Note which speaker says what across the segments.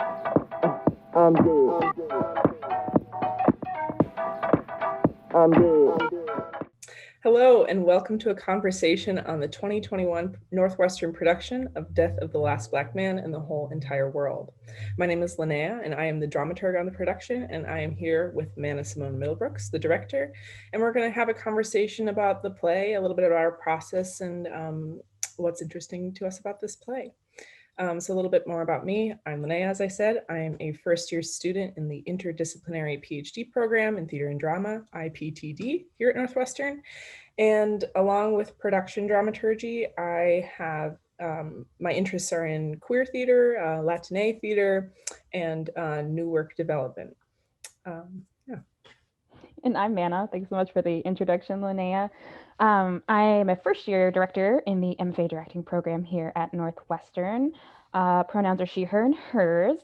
Speaker 1: I'm dead. I'm dead.
Speaker 2: Hello, and welcome to a conversation on the 2021 Northwestern production of Death of the Last Black Man in the Whole Entire World. My name is Linnea, and I am the dramaturg on the production, and I am here with Manna-Symone Middlebrooks, the director, and we're going to have a conversation about the play, a little bit about our process, and what's interesting to us about this play. So a little bit more about me. I'm Linnea, as I said. I am a first-year student in the interdisciplinary PhD program in theater and drama, IPTD, here at Northwestern. And along with production dramaturgy, I have my interests are in queer theater, Latine theater, and new work development. Yeah.
Speaker 3: And I'm Manna. Thanks so much for the introduction, Linnea. I'm a first year director in the MFA directing program here at Northwestern. Pronouns are she, her, and hers.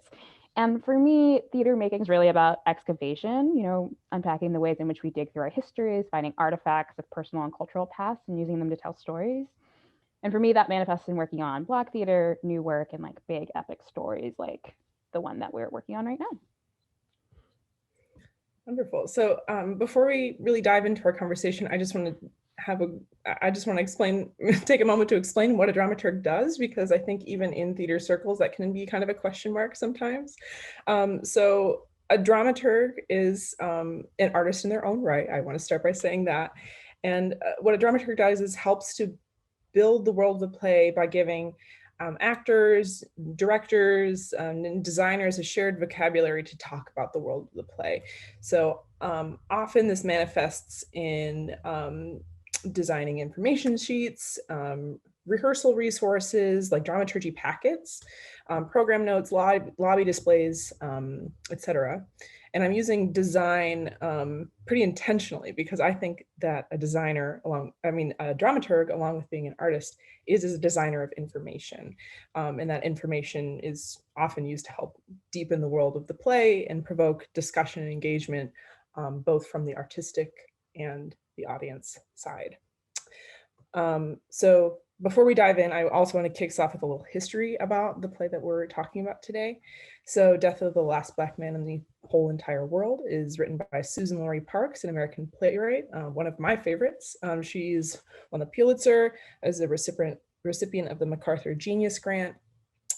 Speaker 3: And for me, theater making is really about excavation, unpacking the ways in which we dig through our histories, finding artifacts of personal and cultural past and using them to tell stories. And for me, that manifests in working on Black theater, new work, and like big epic stories like the one that we're working on right now.
Speaker 2: Wonderful. So before we really dive into our conversation, I just want to explain, take a moment to explain what a dramaturg does, because I think even in theater circles, that can be kind of a question mark sometimes. So a dramaturg is an artist in their own right. I want to start by saying that. And what a dramaturg does is helps to build the world of the play by giving actors, directors, and designers a shared vocabulary to talk about the world of the play. So often this manifests in designing information sheets, rehearsal resources like dramaturgy packets, program notes, lobby displays, etc. And I'm using design pretty intentionally because I think that a dramaturg, along with being an artist, is a designer of information. And that information is often used to help deepen the world of the play and provoke discussion and engagement, both from the artistic and the audience side. So before we dive in, I also want to kick us off with a little history about the play that we're talking about today. So Death of the Last Black Man in the Whole Entire World is written by Suzan-Lori Parks, an American playwright, one of my favorites. She's won the Pulitzer as a recipient of the MacArthur Genius Grant.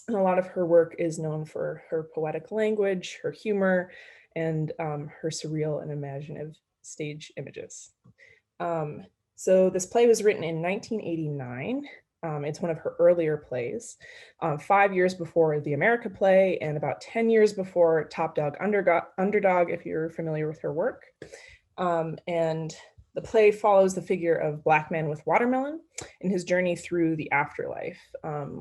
Speaker 2: And a lot of her work is known for her poetic language, her humor, and her surreal and imaginative stage images. So this play was written in 1989. It's one of her earlier plays, 5 years before the America play and about 10 years before Top Dog Underdog, if you're familiar with her work. And the play follows the figure of Black Man with Watermelon in his journey through the afterlife,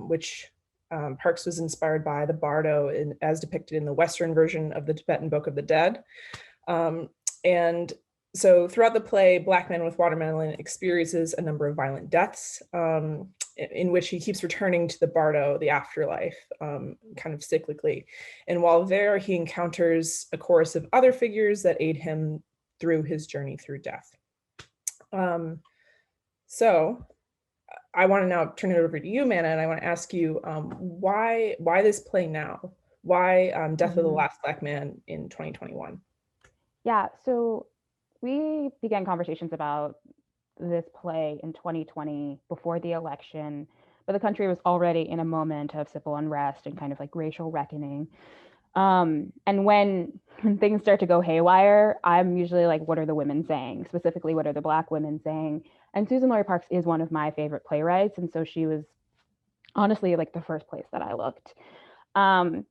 Speaker 2: which Parks was inspired by the bardo as depicted in the Western version of the Tibetan Book of the Dead. And so throughout the play, Black Man with Watermelon experiences a number of violent deaths in which he keeps returning to the bardo, the afterlife, kind of cyclically. And while there, he encounters a chorus of other figures that aid him through his journey through death. So I want to now turn it over to you, Manna, and I want to ask you why this play now? Why Death of the Last Black Man in 2021?
Speaker 3: Yeah, so we began conversations about this play in 2020 before the election, but the country was already in a moment of civil unrest and kind of like racial reckoning. And when things start to go haywire, I'm usually like, what are the women saying? Specifically, what are the Black women saying? And Suzan-Lori Parks is one of my favorite playwrights. And so she was honestly like the first place that I looked. And,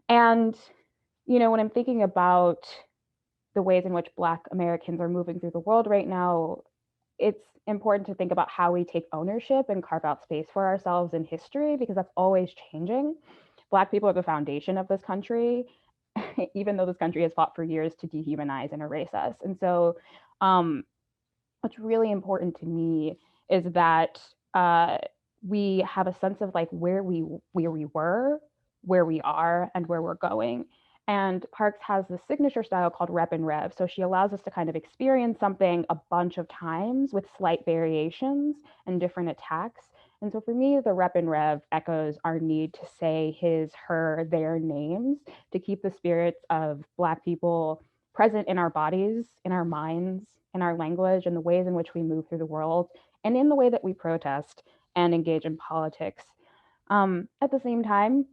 Speaker 3: when I'm thinking about the ways in which Black Americans are moving through the world right now, it's important to think about how we take ownership and carve out space for ourselves in history, because that's always changing. Black people are the foundation of this country, even though this country has fought for years to dehumanize and erase us. And so what's really important to me is that we have a sense of like where we were, where we are, and where we're going. And Parks has this signature style called rep and rev. So she allows us to kind of experience something a bunch of times with slight variations and different attacks. And so for me, the rep and rev echoes our need to say his, her, their names to keep the spirits of Black people present in our bodies, in our minds, in our language, in the ways in which we move through the world, and in the way that we protest and engage in politics. At the same time,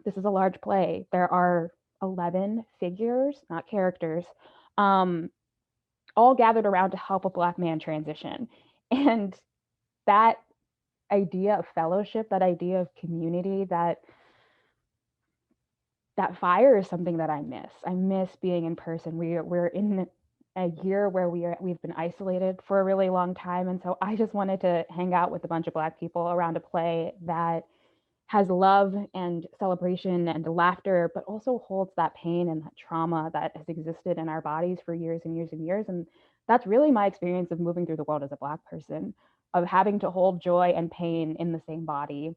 Speaker 3: this is a large play. There are 11 figures, not characters, all gathered around to help a Black man transition. And that idea of fellowship, that idea of community, that fire is something that I miss. I miss being in person. We're in a year where we've been isolated for a really long time. And so I just wanted to hang out with a bunch of Black people around a play that has love and celebration and laughter, but also holds that pain and that trauma that has existed in our bodies for years and years and years. And that's really my experience of moving through the world as a Black person, of having to hold joy and pain in the same body.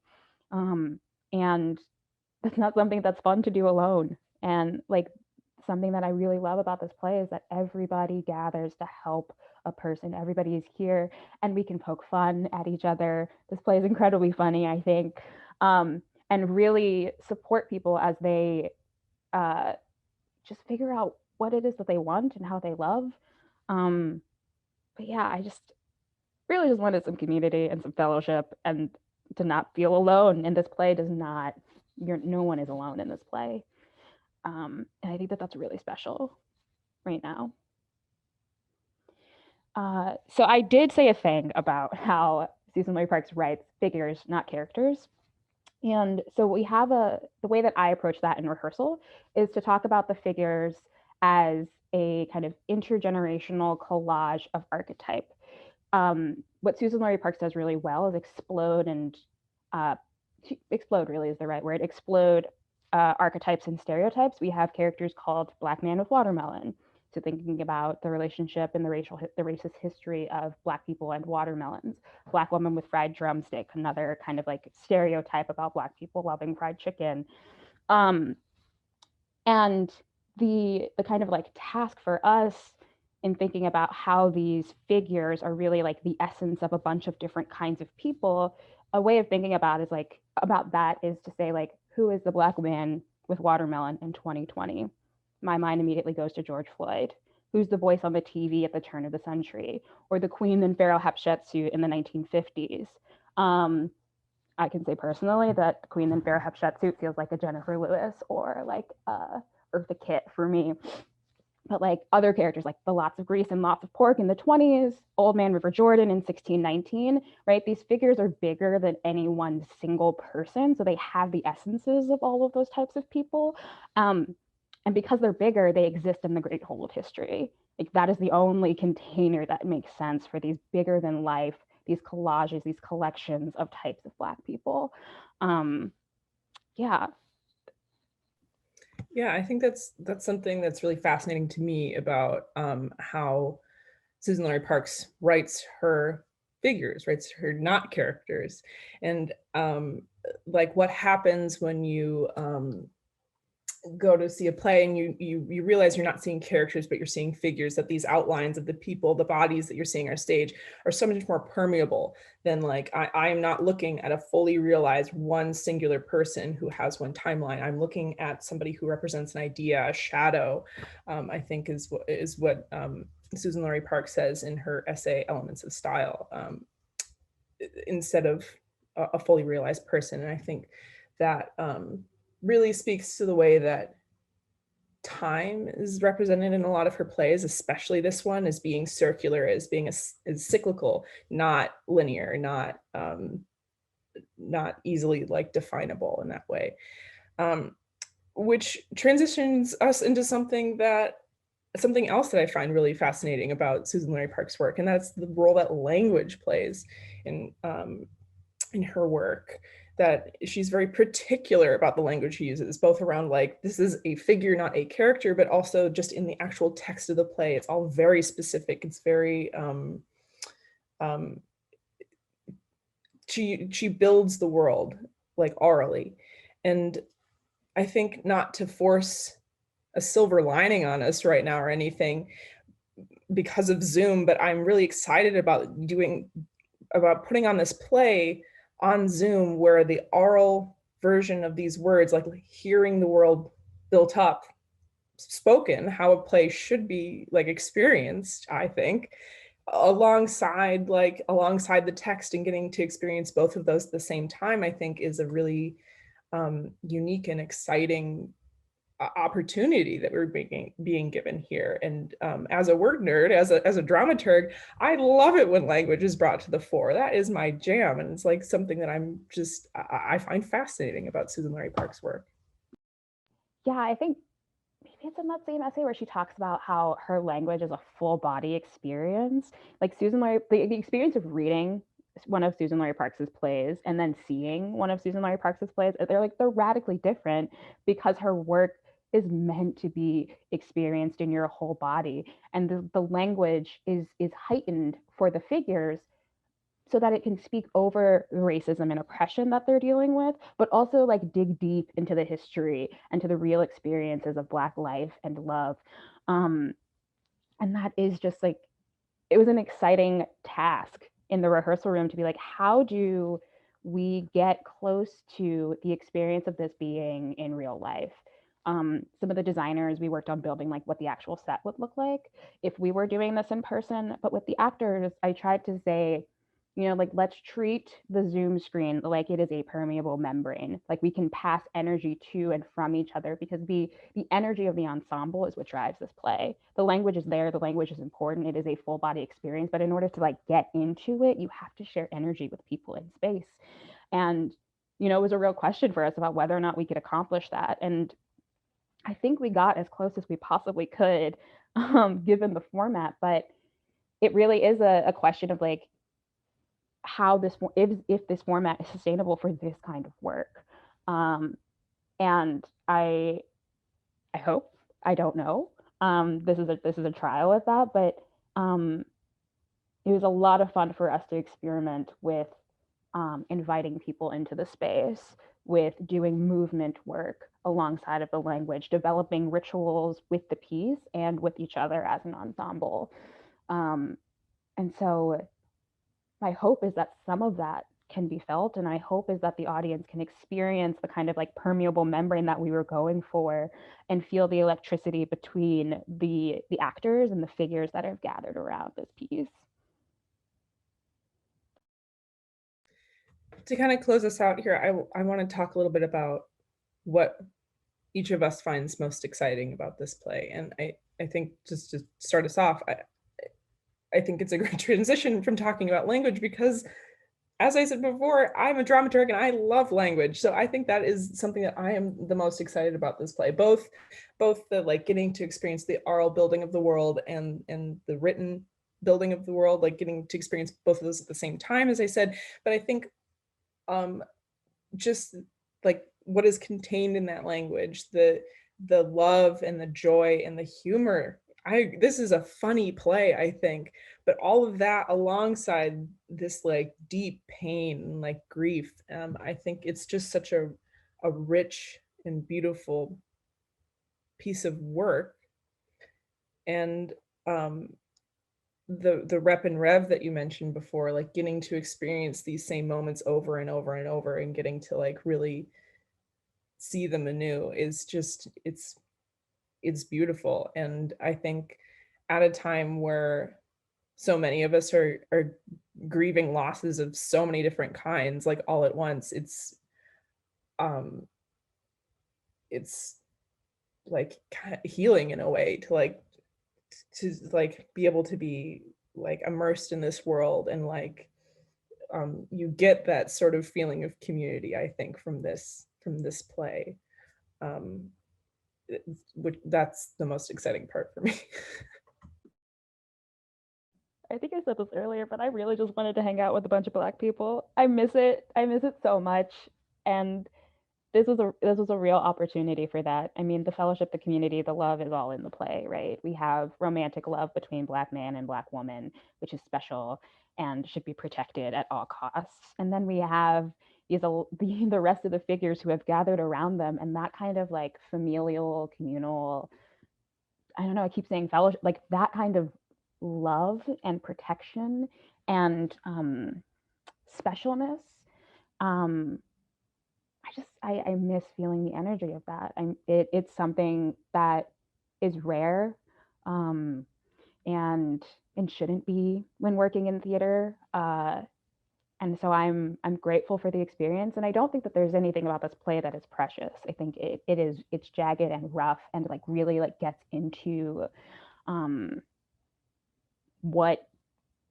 Speaker 3: And that's not something that's fun to do alone. And like, something that I really love about this play is that everybody gathers to help a person. Everybody is here and we can poke fun at each other. This play is incredibly funny, I think, and really support people as they just figure out what it is that they want and how they love. But yeah, I just really just wanted some community and some fellowship and to not feel alone. And this play does not, no one is alone in this play. And I think that that's really special right now. So I did say a thing about how Suzan-Lori Parks writes figures, not characters. And so we have the way that I approach that in rehearsal is to talk about the figures as a kind of intergenerational collage of archetype. What Suzan-Lori Parks does really well is explode really is the right word, explode archetypes and stereotypes. We have characters called Black man with watermelon. So thinking about the relationship and the racist history of Black people and watermelons. Black woman with fried drumstick, another kind of like stereotype about Black people loving fried chicken. And the kind of like task for us in thinking about how these figures are really like the essence of a bunch of different kinds of people, a way of thinking about that is to say, like, who is the Black man with watermelon in 2020? My mind immediately goes to George Floyd. Who's the voice on the TV at the turn of the century? Or the Queen and Pharaoh Hatshepsut in the 1950s? I can say personally that Queen and Pharaoh Hatshepsut feels like a Jennifer Lewis or like Eartha Kitt for me. But like other characters, like the Lots of Grease and Lots of Pork in the 20s, Old Man River Jordan in 1619, right? These figures are bigger than any one single person. So they have the essences of all of those types of people. And because they're bigger, they exist in the great whole of history. Like that is the only container that makes sense for these bigger than life, these collages, these collections of types of Black people. Yeah.
Speaker 2: Yeah, I think that's something that's really fascinating to me about how Suzan-Lori Parks writes her figures, writes her not characters, and like what happens when you go to see a play and you realize you're not seeing characters, but you're seeing figures, that these outlines of the people, the bodies that you're seeing on stage are so much more permeable than like, I am not looking at a fully realized one singular person who has one timeline. I'm looking at somebody who represents an idea, a shadow, I think is what Suzan-Lori Parks says in her essay, Elements of Style, instead of a fully realized person. And I think that really speaks to the way that time is represented in a lot of her plays, especially this one, as being circular, as being as cyclical, not linear, not easily like definable in that way, which transitions us into something else that I find really fascinating about Suzan-Lori Parks' work, and that's the role that language plays in her work. That she's very particular about the language she uses, both around like, this is a figure, not a character, but also just in the actual text of the play. It's all very specific. It's very, she builds the world like orally. And I think, not to force a silver lining on us right now or anything because of Zoom, but I'm really excited about putting on this play on Zoom, where the oral version of these words, like hearing the world built up, spoken, how a play should be like experienced, I think, alongside the text, and getting to experience both of those at the same time, I think is a really unique and exciting opportunity that we're being given here. And as a word nerd, as a dramaturg, I love it when language is brought to the fore. That is my jam, and it's like something that I find fascinating about Suzan-Lori Parks' work.
Speaker 3: Yeah, I think maybe it's in that same essay where she talks about how her language is a full body experience. Like Suzan-Lori, the experience of reading one of Suzan-Lori Parks's plays and then seeing one of Suzan-Lori Parks's plays, they're radically different because her work is meant to be experienced in your whole body, and the language is heightened for the figures so that it can speak over racism and oppression that they're dealing with, but also like dig deep into the history and to the real experiences of Black life and love. And that is just like, it was an exciting task in the rehearsal room to be like, how do we get close to the experience of this being in real life? Some of the designers, we worked on building like what the actual set would look like if we were doing this in person. But with the actors, I tried to say, like, let's treat the Zoom screen like it is a permeable membrane. Like we can pass energy to and from each other, because the energy of the ensemble is what drives this play. The language is there, the language is important, it is a full body experience, but in order to like get into it, you have to share energy with people in space. And it was a real question for us about whether or not we could accomplish that. And I think we got as close as we possibly could, given the format. But it really is a question of like, how this, if this format is sustainable for this kind of work. And I hope, I don't know, this is a trial with that, but it was a lot of fun for us to experiment with inviting people into the space, with doing movement work alongside of the language, developing rituals with the piece and with each other as an ensemble. And so my hope is that some of that can be felt, and I hope is that the audience can experience the kind of like permeable membrane that we were going for, and feel the electricity between the actors and the figures that have gathered around this piece.
Speaker 2: To kind of close us out here, I want to talk a little bit about what each of us finds most exciting about this play. And I think, just to start us off, I think it's a great transition from talking about language, because as I said before, I'm a dramaturg and I love language. So I think that is something that I am the most excited about this play, both the like getting to experience the oral building of the world and the written building of the world, like getting to experience both of those at the same time, as I said. But I think just like what is contained in that language, the love and the joy and the humor. This is a funny play, I think, but all of that alongside this like deep pain and like grief, I think it's just such a rich and beautiful piece of work. And the rep and rev that you mentioned before, like getting to experience these same moments over and over and over, and getting to like really see them anew, is just, it's beautiful. And I think at a time where so many of us are grieving losses of so many different kinds, like all at once, it's like kind of healing in a way to like be able to be like immersed in this world, and like you get that sort of feeling of community, I think, from this play. That's the most exciting part for me.
Speaker 3: I think I said this earlier, but I really just wanted to hang out with a bunch of Black people. I miss it. I miss it so much. And this was a real opportunity for that. I mean, the fellowship, the community, the love is all in the play, right? We have romantic love between Black man and Black woman, which is special and should be protected at all costs. And then we have the rest of the figures who have gathered around them, and that kind of like familial, communal, I don't know, I keep saying fellowship, like that kind of love and protection and specialness I miss feeling the energy of that. It's something that is rare, and shouldn't be when working in theater. And so I'm grateful for the experience, and I don't think that there's anything about this play that is precious. I think it's jagged and rough, and like really like gets into what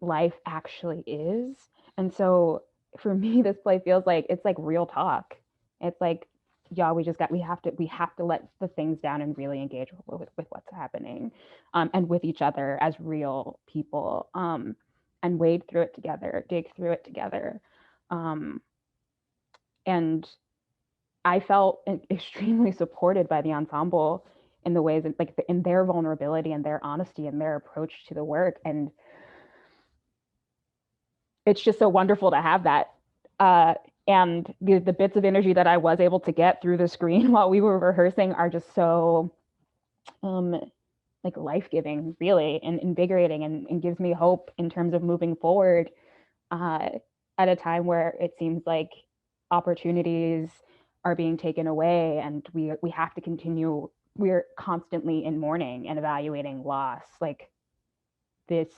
Speaker 3: life actually is. And so for me, this play feels like it's like real talk. It's like, yeah, we have to let the things down and really engage with what's happening, and with each other as real people, and wade through it together, dig through it together. And I felt extremely supported by the ensemble in the ways that, like, in their vulnerability and their honesty and their approach to the work. And it's just so wonderful to have that. And the bits of energy that I was able to get through the screen while we were rehearsing are just so like life-giving, really, and invigorating, and gives me hope in terms of moving forward, at a time where it seems like opportunities are being taken away, and we have to continue. We're constantly in mourning and evaluating loss. Like this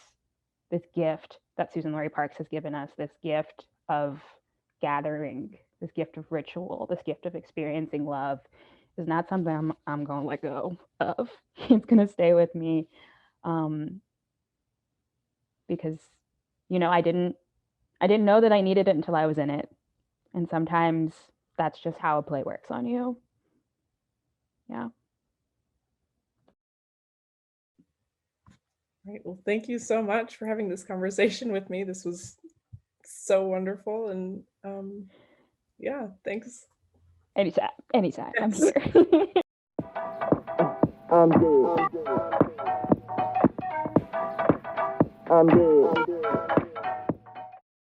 Speaker 3: gift that Suzan-Lori Parks has given us, this gift of gathering, this gift of ritual, this gift of experiencing love, is not something I'm going to let go of. It's going to stay with me, because, I didn't know that I needed it until I was in it. And sometimes that's just how a play works on you. Yeah.
Speaker 2: Right. Well, thank you so much for having this conversation with me. This was so wonderful. And yeah, thanks.
Speaker 3: Anytime.
Speaker 2: Yes.
Speaker 3: I'm here.
Speaker 1: I'm dead. I'm dead.